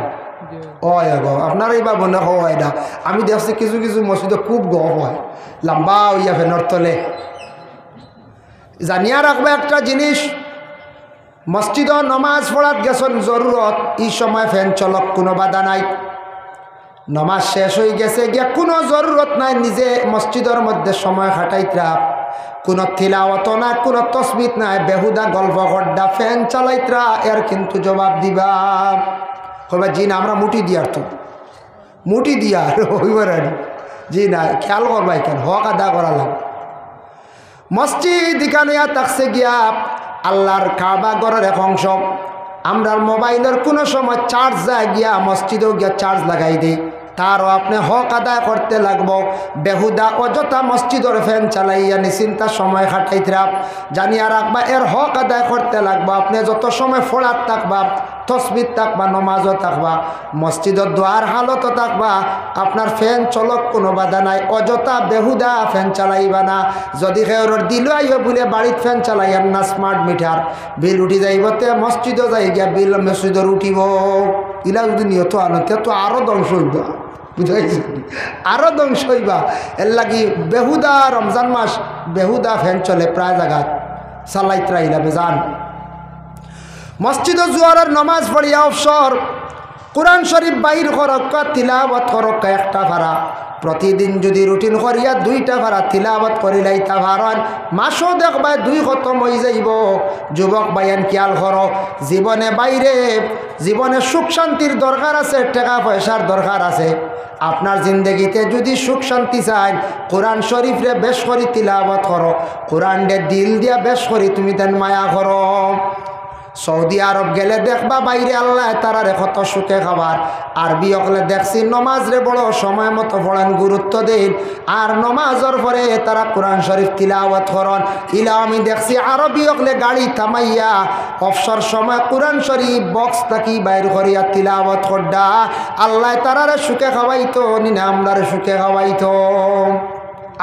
হয় গো আপনার এই বা মনে হয় না আমি দেখছি কিছু কিছু মসজিদে খুব গম হয় লম্বা হইয়া ফেনর তলে জানিয়া রাখবে একটা জিনিস মসজিদ নমাজ পড়াত গেছেন জরুরত এই সময় ফ্যান চলক কোনো বাধা নাই নমাজ শেষ হয়ে গেছে গিয়া কোনো জরুরত নাই নিজে মসজিদের মধ্যে সময় খাটাইতরা কোনো তিলাওয়াত না কোনো তসবিত নাই বেহুদা গল্প গড্ডা ফ্যান চালাইতরা এর কিন্তু জবাব দিবা কবে জি না আমরা মুটি দিয়ার তো মুটি দিয়ার হইবার জি না খেয়াল করবাই কেন হক আদা করা লাগবে মসজিদ এখানে থাকছে গিয়া আল্লাহর কাবা ঘরের এক অংশ আমরা মোবাইলের কোনো সময় চার্জ যায় গিয়া মসজিদেও গিয়া চার্জ লাগাই দিই তারও আপনি হক আদায় করতে লাগবো বেহুদা অযথা মসজিদের ফ্যান চালাইয়া নিশ্চিন্তা সময় খাটাইতরা জানিয়া রাখবা এর হক আদায় করতে লাগবো আপনি যত সময় ফোড়াত থাকবা তসবিদ থাকবা নমাজও থাকবা মসজিদের দোয়ার হালতও থাকবা আপনার ফ্যান চলক কোনো বাধা নাই অযথা বেহুদা ফ্যান চালাইবা না যদি খেয়র দিল আইও বলে বাড়িত ফ্যান চালাইয়ার না স্মার্ট মিটার বিল উঠি যাইবতে মসজিদও যাই গিয়া বিল মসজিদর উঠিব ইলা যদি নিয়ত আনতে তো আরও ধ্বংস হইবা বুঝাইছি আরও ধ্বংস হইবা এর লাগি বেহুদা রমজান মাস বেহুদা ফ্যান চলে প্রায় জায়গায় চালাইতরা ইলা বেজান মসজিদ জুয়ারের নমাজ পড়িয়া অবসর কোরআন শরীফ বাইর করক্কা তিলাওয়াত করক্কা একটা ভাড়া প্রতিদিন যদি রুটিন করিয়া 2টা ভাড়া তিলাওয়াত করিলাইতা ভারন মাসও দেখবা 2 খতম হয়ে যাইব যুবক বাইয়ান খেয়াল করো জীবনে বাইরে জীবনে সুখ শান্তির দরকার আছে টাকা পয়সার দরকার আছে আপনার জিন্দগিতে যদি সুখ শান্তি চাই কোরআন শরীফরে বেশ করে তিলাওয়াত করো কোরআনরে দিল দিয়া বেশ করে তুমি তেন মায়া করো সৌদি আরব গেলে দেখবা বাইরে আল্লাহ তারারে কত সুখে খাবার আরবি হলে দেখছি নমাজরে বড় সময় মতো পড়েন গুরুত্ব দেন আর নমাজের পরে তারা কোরআন শরীফ তিলাওয়াত করেন ইলা আমি দেখছি আরবি হলে গাড়ি থামাইয়া অবসর সময় কোরআন শরীফ বক্স থাকি বাইর করিয়া তিলাওয়াত করডা আল্লাহ তারারে সুখে খাওয়াইতো নিনা আমরারে সুখে খাওয়াইতো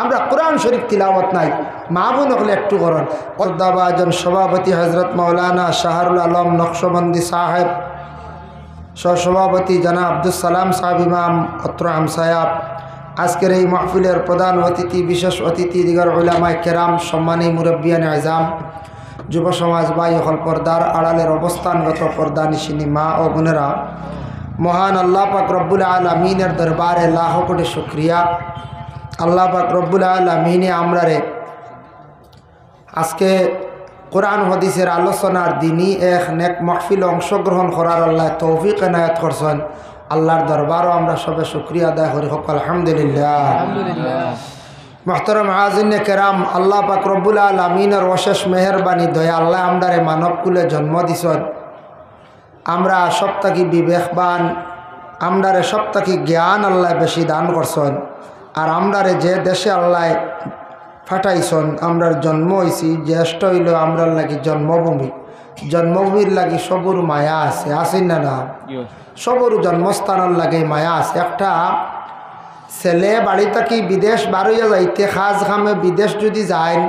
আমরা কোরআন শরীফ তিলাওয়াত নাই মা বোন হলে একটু করেন পর্দাবাজন সভাপতি হজরত মৌলানা শাহরুল আলম নকশবন্দি সাহেব সহসভাপতি জানা আব্দুল সালাম সাহেব ইমাম অত্র হামসায়াব আজকের এই মাহফিলের প্রধান অতিথি বিশেষ অতিথি দিগর উলামায়ে কেরাম সম্মানী মুরব্বিয়ান আজম যুব সমাজ ভাই হল পর্দার আড়ালের অবস্থানগত পর্দা নিশিনী মা ও বোনেরা মহান আল্লাহ পাক রব্বুল আলামিনের দরবারে লাখ কোটি শুকরিয়া আল্লাহ পাক রব্বুল আলামিনে আমরারে আজকে কোরআন হাদিসের আলোচনার দিনই এক নেক মাহফিল অংশগ্রহণ করার আল্লাহ তৌফিক এনায়েত করছেন আল্লাহর দরবারও আমরা সবে শুকরিয়া আদায় করি হোক আলহামদুলিল্লাহ মুহতারাম হাজিরিনে কেরাম আল্লাহ পাক রব্বুল আলামিনের অশেষ মেহেরবানি দয়া আল্লাহ আমরারে মানবকুলে জন্ম দিছেন আমরা সবথেকে বিবেকবান আমরারে সবথেকে জ্ঞান আল্লাহ বেশি দান করছেন আর আমরারে যে দেশে আল্লাহ ফাটাইছন আমরার জন্ম হয়েছি জ্যেষ্ঠ হইল আমরার লাগি জন্মভূমি জন্মভূমির লাগি সবুর মায়া আছে আসেন না না সবুর জন্মস্থানের লাগে মায়া আছে একটা ছেলে বাড়ি থাকি বিদেশ বাড়িয়া যাইতে খাজ খামে বিদেশ যদি যায়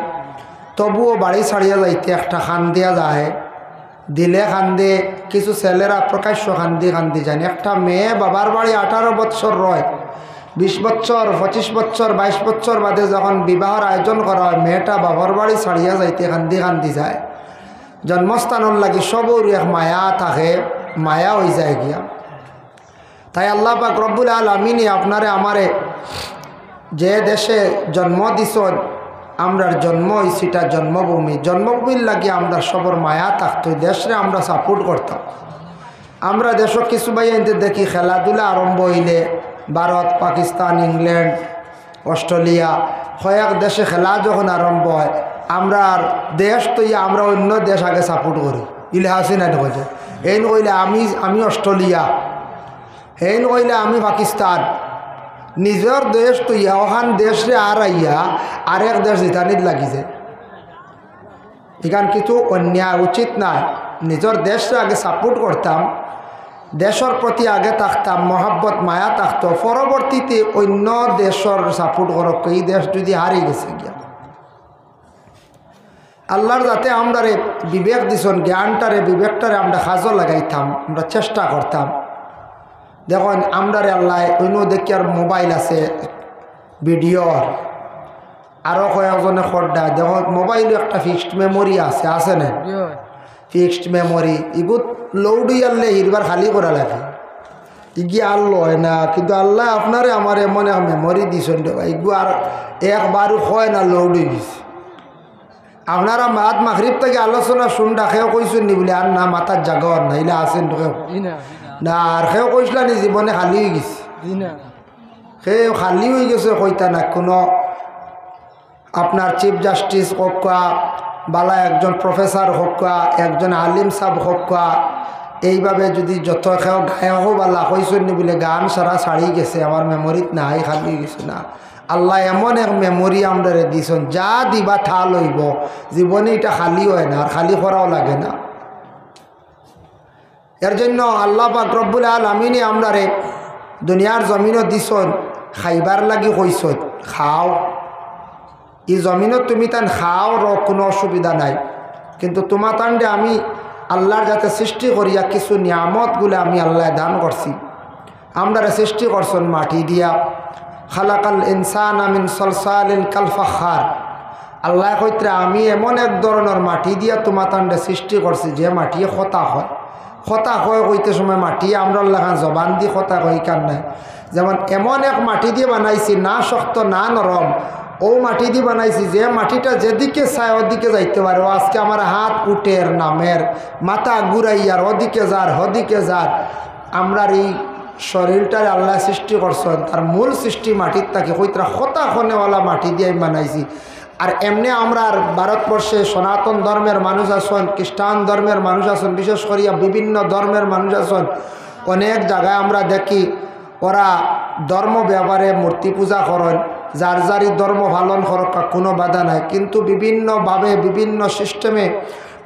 তবুও বাড়ি ছাড়িয়া যাইতে একটা খান দিয়া যায় দিলে কান্দে কিছু ছেলেরা প্রকাশ্য কান্দি যায় একটা মেয়ে বাবার বাড়ি 18 বৎসর রয় 20 বছর 25 বছর 22 বছর বাদে যখন বিবাহের আয়োজন করা হয় মেয়েটা বাবার বাড়ি ছাড়িয়া যাইতে কান্দি যায় জন্মস্থানের লাগি সবর এক মায়া থাকে মায়া হয়ে যায় গিয়া তাই আল্লাহ পাক রব্বুল আলামিনে আপনারে আমারে যে দেশে জন্ম দিছেন আমরার জন্ম হইছিটা জন্মভূমির লাগি আমরা সবর মায়া থাকতো দেশে আমরা সাপোর্ট করতাম আমরা দেশ কিছু বাইতে দেখি খেলাধুলা আরম্ভ হইলে ভারত পাকিস্তান ইংল্যান্ড অস্ট্রেলিয়া কয়েক দেশে খেলা যখন আরম্ভ হয় আমরা দেশ তো আমরা অন্য দেশ আগে সাপোর্ট করি ইলে হাসি না দেখো এই কইলে আমি অস্ট্রেলিয়া এই কইলে আমি পাকিস্তান নিজের দেশ তো ওখান দেশে আর আইয়া আরেক দেশ জিতানিত লাগি যায়। এখান কিছু অন্যায় উচিত নাই। নিজের দেশে আগে সাপোর্ট করতাম, দেশের প্রতি আগে থাকতাম, মহাব্বত মায়া থাকতো, পরবর্তীতে অন্য দেশের সাপোর্ট করক। এই দেশ যদি হারিয়ে গেছে গিয়া, আল্লাহর যাতে আমরা বিবেক দিছন, জ্ঞানটারে বিবেকটারে আমরা কাজও লাগাইতাম, আমরা চেষ্টা করতাম। দেখুন আমরা আল্লাহ অন্য দেখি আর মোবাইল আছে ভিডিওর, আরও কয়েকজনে খড্ডা দেখো মোবাইল একটা ফিক্সড মেমোরি আছে না? ফিক্সড মেমোরি ইগুত লৌডি আনলে হিরবার খালি করা লাগে, ইগি আর লয় না। কিন্তু আল্লাহ আপনারে আমার এমন এক মেমোরি দিছেন, ইগু আর একবারও হয় না, লৌডি গেছে। আপনারা মাত মাগরিব থেকে আলোচনা শুনটা খেয়েও কইছেন নি বলে আর না মাথার জায়গা আর না, ইলা আছেন না? আর খেয়েও কইসলা নি জীবনে খালি হয়ে গেছে? খেয়ে খালি হয়ে গেছে কইতা না। কোনো আপনার চিফ জাস্টিস হোকা, বালা একজন প্রফেসর হোকা, একজন আলিম সাহেব হোকা, এইভাবে যদি যত খেয়েও গায়কও বালা কইছেন নি বলে গান সারা ছাড়ি গেছে, আমার মেমোরিত নাই, খালি হয়ে গেছে না। আল্লাহ এমন এক মেমোরি আমরা দিয়েছেন, যা দিবা থা লইব, জীবনে এটা খালি হয় না, আর খালি করাও লাগে না। এর জন্য আল্লাহ পাক রব্বুল আলামিন আমরা দুনিয়ার জমিনও দিছন, খাইবার লাগি কইছন খাও। এই জমিনত তুমি তান খাও, কোনো অসুবিধা নাই। কিন্তু তোমার তান্ডে আমি আল্লাহর যাতে সৃষ্টি করিয়া কিছু নিয়ামতগুলো আমি আল্লাহ দান করছি। আমরা সৃষ্টি করছেন মাটি দিয়া, খালাকাল ইনসান মিন সলসালিন কাল ফাখার। আল্লাহ কইত্রে আমি এমন এক ধরনের মাটি দিয়া তোমার তান্ডে সৃষ্টি করছি যে মাটি খতা হয়। খতা হয় কইতে সময় মাটি আমরা আল্লাহ জবান দিয়ে খতা কই কান নাই। যেমন এমন এক মাটি দিয়ে বানাইছি, না শক্ত না নরম, ও মাটি দিয়ে বানাইছি যে মাটিটা যেদিকে চায় ওদিকে যাইতে পারে। ও আজকে আমার হাত উটের নামের, মাথা ঘুরাইয়ার ওদিকে যার হদিকে যার। আমরার এই শরীরটারে আল্লাহ সৃষ্টি করছেন, তার মূল সৃষ্টি মাটির থাকে কইতরা খতা খনেওয়ালা মাটি দিয়ে বানাইছি। আর এমনি আমরা ভারতবর্ষে সনাতন ধর্মের মানুষ আছেন, খ্রিস্টান ধর্মের মানুষ আছেন, বিশেষ করিয়া বিভিন্ন ধর্মের মানুষ আছেন। অনেক জায়গায় আমরা দেখি ওরা ধর্ম ব্যাপারে মূর্তি পূজা করেন, যার যারই ধর্ম পালন করক, কোনো বাধা নাই। কিন্তু বিভিন্নভাবে বিভিন্ন সিস্টেমে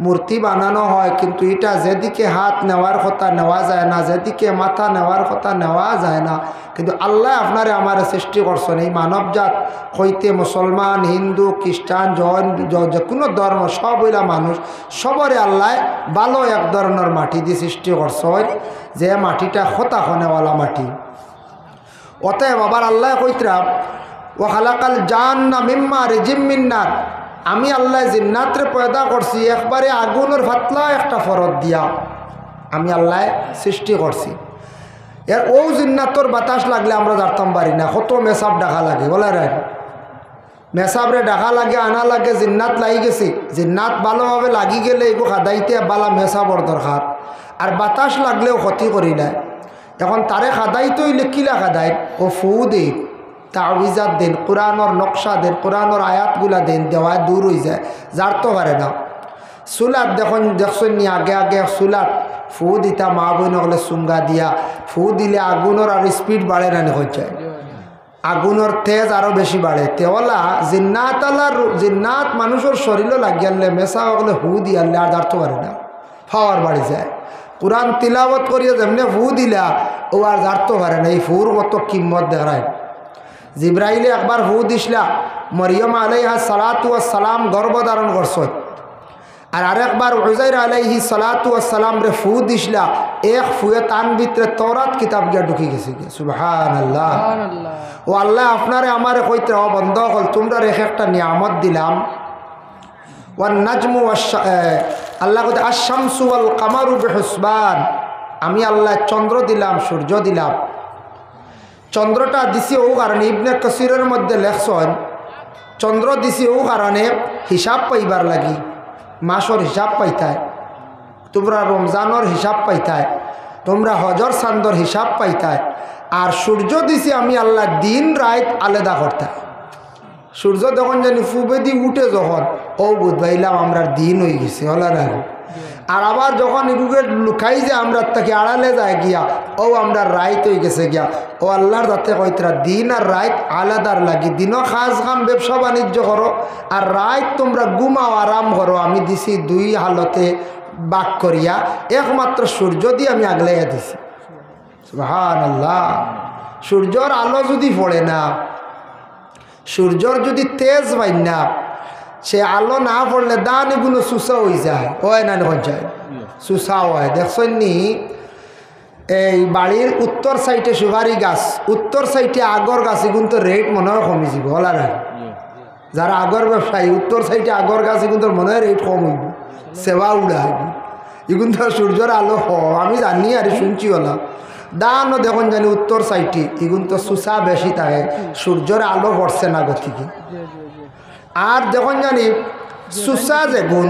মূর্তি বানানো হয়, কিন্তু এটা যেদিকে হাত নেওয়ার কথা নেওয়া যায় না, যেদিকে মাথা নেওয়ার কথা নেওয়া যায় না। কিন্তু আল্লাহ আপনারে আমার সৃষ্টি করছেন, এই মানবজাত হইতে মুসলমান, হিন্দু, খ্রিস্টান, জৈন, যে কোনো ধর্ম সব হইলা মানুষ, সবরে আল্লাহ ভালো এক ধরনের মাটি দিয়ে সৃষ্টি করছেন, যে মাটিটা খতা খনেওয়ালা মাটি। অতএব আবার আল্লাহ কইতরা ও খালাকাল জান্না মিম্মা রিজিম মিন্নার, আমি আল্লাহ জিন্নাতরে পয়দা করছি একবারে আগুনের ফাতলা একটা ফরত দিয়া আমি আল্লাহ সৃষ্টি করছি। এর ও জিন্নাতর বাতাস লাগলে আমরা জানতাম পারি না, কত মেসাব ডাকা লাগে বলে রে, মেসাবরে ডাকা লাগে, আনা লাগে, জিন্নাত লাগি গেছে। জিন্নাত ভালোভাবে লাগি গেলে এগো খাদাইতে বালা মেসাবর দরকার, আর বাতাস লাগলেও ক্ষতি করি না। এখন তারে খাদাইতে হইলে কিলা খাদাই, ও ফু দেই, তাওয়িজাত দেন, কোরআনর নকশা দেন, কোরআনর আয়াতগুলা দেন, দেওয়ায় দূর হয়ে যায়, জারতো পারে না। চুলাত দেখছেন নি আগে আগে চুলাত ফু দিতা মা বই নকলে চুঙ্গা দিয়া ফু দিলে আগুনের আর স্পিড বাড়ে না হচ্ছে, আগুনের তেজ আরও বেশি বাড়ে। তেওলা জিন্নাত আল্লাহর জিন্নাত মানুষের শরীরও লাগিয়ালে মেসা হলে হু দিয়ালে আর জারতো পারে না, পাওয়ার বাড়ি যায়। কোরআন তিলাবত করিয়া যেমনি ফু দিলা ও আর জারতো পারে না। এই ফুর কত কিম্মত দেখায়। জিব্রাইলে একবার ফু দিসলা, মরিয়ম আলাইহিস সালাতু ওয়াস সালাম গর্ভধারণ করছেন। আর আরেকবার উজাইর আলাইহিস সালাতু ওয়াস সালাম রে ফু দিসলা, এক ফুয়ে তান ভিতরে তওরাত কিতাব গিয়া ঢুকি গেছে। সুবহানাল্লাহ। ও আল্লাহ আপনারে আমারে কইতে ও বন্ধ হল, তোমরা রেখে একটা নিয়ামত দিলাম। ওয়ান নাজমু আল্লাহ কইতে আশ-শামসু ওয়াল কামারু বিহুসবান, আমি আল্লাহ চন্দ্র দিলাম, সূর্য দিলাম। চন্দ্রটা দিছি ও কারণে, ইবনে কাসিরের মধ্যে লেখছেন চন্দ্র দিছি ও কারণে হিসাব পাইবার লাগি, মাসর হিসাব পাইতায়, তোমরা রমজানের হিসাব পাইতায়, তোমরা হজর চান্দর হিসাব পাইতায়। আর সূর্য দিছি আমি আল্লাহ দিন রাত আলাদা করতাম। সূর্য যখন জানি ফুবেদি উঠে যখন ও বুধবাইলাম আমরা দিন হয়ে গেছে হলা না। আর আবার যখন এগুলো লুকাই যে আমরা তাকে আড়ালে যায় গিয়া ও আমরা রাইত হয়ে গেছে গিয়া ও আল্লাহর যাতে কইতরা দিন আর রাইত আলাদার লাগি। দিনও খাস খাম ব্যবসা বাণিজ্য করো আর রাইত তোমরা ঘুমাও আরাম করো। আমি দিছি দুই হালতে বাক করিয়া, একমাত্র সূর্য দিয়ে আমি আগলাইয়া দিছি। সুবহানাল্লাহ। সূর্যর আলো যদি পড়ে না, সূর্যর যদি তেজ পাই না, সে আলো না পড়লে দান এগুলো সুসা হয়ে যায়। ওই না যায় সুসা হয়। দেখছেন নি এই বাড়ির উত্তর সাইডে সুপারি গাছ, উত্তর সাইডে আগর গাছ এগুলো তো রেট মনে হয় কমে যাব বলা না। যারা আগর ব্যবসায়ী উত্তর সাইডে আগর গাছ এগুলো তো মনে হয় রেট কম হইব, সেবা উড়া হইব। এগুলো তো সূর্যের আলো আমি জানি আর শুনছি ওলা দানও দেখুন জানি উত্তর সাইডে এগুলো তো সুসা বেশি থাকে, সূর্যের আলো পড়ছে না গতিকে। আর যখন জানি সুসা যে গুণ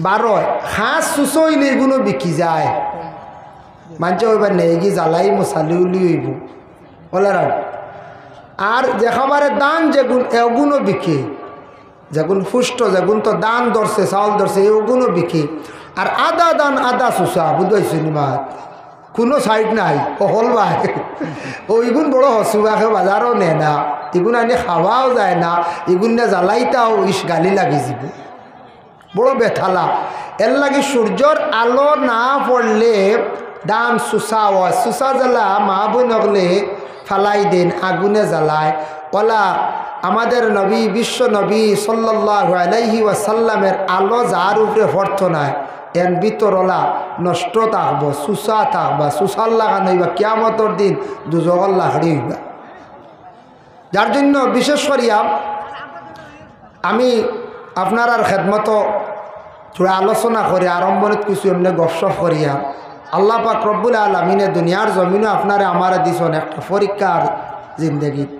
বারো হাঁস সুসো হইলে এগুলো বিকি যায়, মানছে ওইবার নেই গিয়ে জ্বালাই মশালি উলি হইব বলার। আর দেখাবারে দান যেগুন এগুলো বিকে, যেগুন ফুষ্ট যেগুন তো দান ধরছে চাউল ধরছে এগুলো বিকে। আর আদা দান আদা সুসা বুঝাইছি নিমাত কোনো সাইড নাই হল ভাই ওইগুন বড় হসুবাকে বাজারও নে না, এগুন আনি খাওয়াও যায় না, এগুন না জ্বালাইতাও ইস গালি লাগি যাব বড় বেথালা। এর লাগে সূর্যর আলো না পড়লে দান সুসা হয়। সুসা জ্বালা মা বোন হলে ফালাই দেন আগুনে জ্বালায় ওলা। আমাদের নবী বিশ্ব নবী সাল্লাল্লাহু আলাইহি ওয়াসাল্লামের আলো যার উপরে পড়ত নাই এর ভিতরলা নষ্ট থাকবো, সুসা থাকবা, সুসার লাগানো হইবা, কিয়ামতর দিন দুজগর লাখড়ি হইবা। যার জন্য বিশেষ করিয়া আমি আপনার আর খেদমত থোড়া আলোচনা করি আরম্ভত কিছু এমনি গপসপ করিয়া। আল্লাহ পাক রব্বুল আলামিনে দুনিয়ার জমিনে আপনারে আমারে দিছেন একটা পরীক্ষার জিন্দগিত।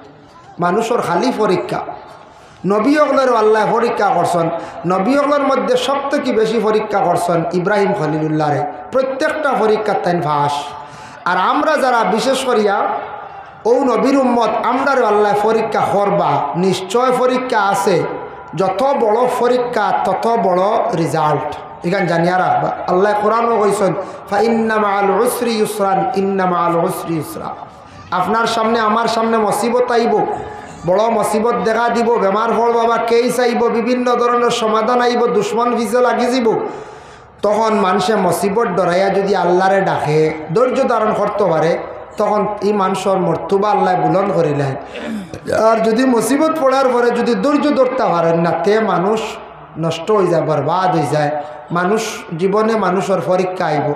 মানুষের খালি পরীক্ষা, নবী অগলেরও আল্লাহ পরীক্ষা করছেন। নবী অগলের মধ্যে সবথেকে বেশি পরীক্ষা করছেন ইব্রাহিম খলিলুল্লাহরে, প্রত্যেকটা পরীক্ষার তাই ফাঁস। আর আমরা যারা বিশেষ করিয়া ও নবীর উম্মত আমরারও আল্লাহ পরীক্ষা করবা, নিশ্চয় পরীক্ষা আছে। যত বড় পরীক্ষা তত বড় রেজাল্ট এখান জানিয়া রাখবা। আল্লাহ কোরআনও কইছেন ফাইন্না মাআল উসরি ইউসরান ইন্না মাআল উসরি ইউসরা। আপনার সামনে আমার সামনে মুসিবত আইব, বড় মুসিবত দেখা দিব, বেমার ফল বাবা কেস আইব, বিভিন্ন ধরনের সমাধান আইব, দুশ্মন ভিজে লাগি যাব। তখন মানুষে মুসিবত ডরাইয়া যদি আল্লাহরে ডাকে ধৈর্য ধারণ করতে পারে তখন এই মানুষের মর্তুবা আল্লাহ বুলন্দ করিলেন। আর যদি মুসিবত পড়ার পরে যদি ধৈর্য ধরতে পারেন না তে মানুষ নষ্ট হয়ে যায়, বরবাদ হয়ে যায়। মানুষ জীবনে মানুষের পরীক্ষা আইব,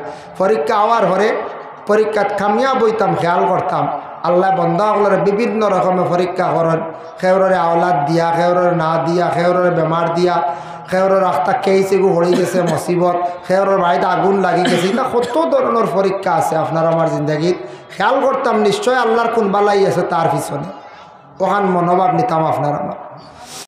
পরীক্ষা হওয়ার পরে পরীক্ষাত কামিয়াব হইতাম খেয়াল করতাম। আল্লাহ বন্দাগুলোর বিভিন্ন রকমের পরীক্ষা করেন, খেউরে আওলাদ দিয়া, খেউরে না দিয়া, খেউরে বেমার দিয়া, খেউরের রাস্তা কেইছে গো হয়ে গেছে মুসিবত, খেউরের বাড়িতে আগুন লাগি গেছে। এটা কত ধরনের পরীক্ষা আছে আপনার আমার জিন্দগিত। খেয়াল করতাম নিশ্চয় আল্লাহর কোন বালাই আছে তার পিছনে, ওখান মনোভাব নিতাম আপনার আমার।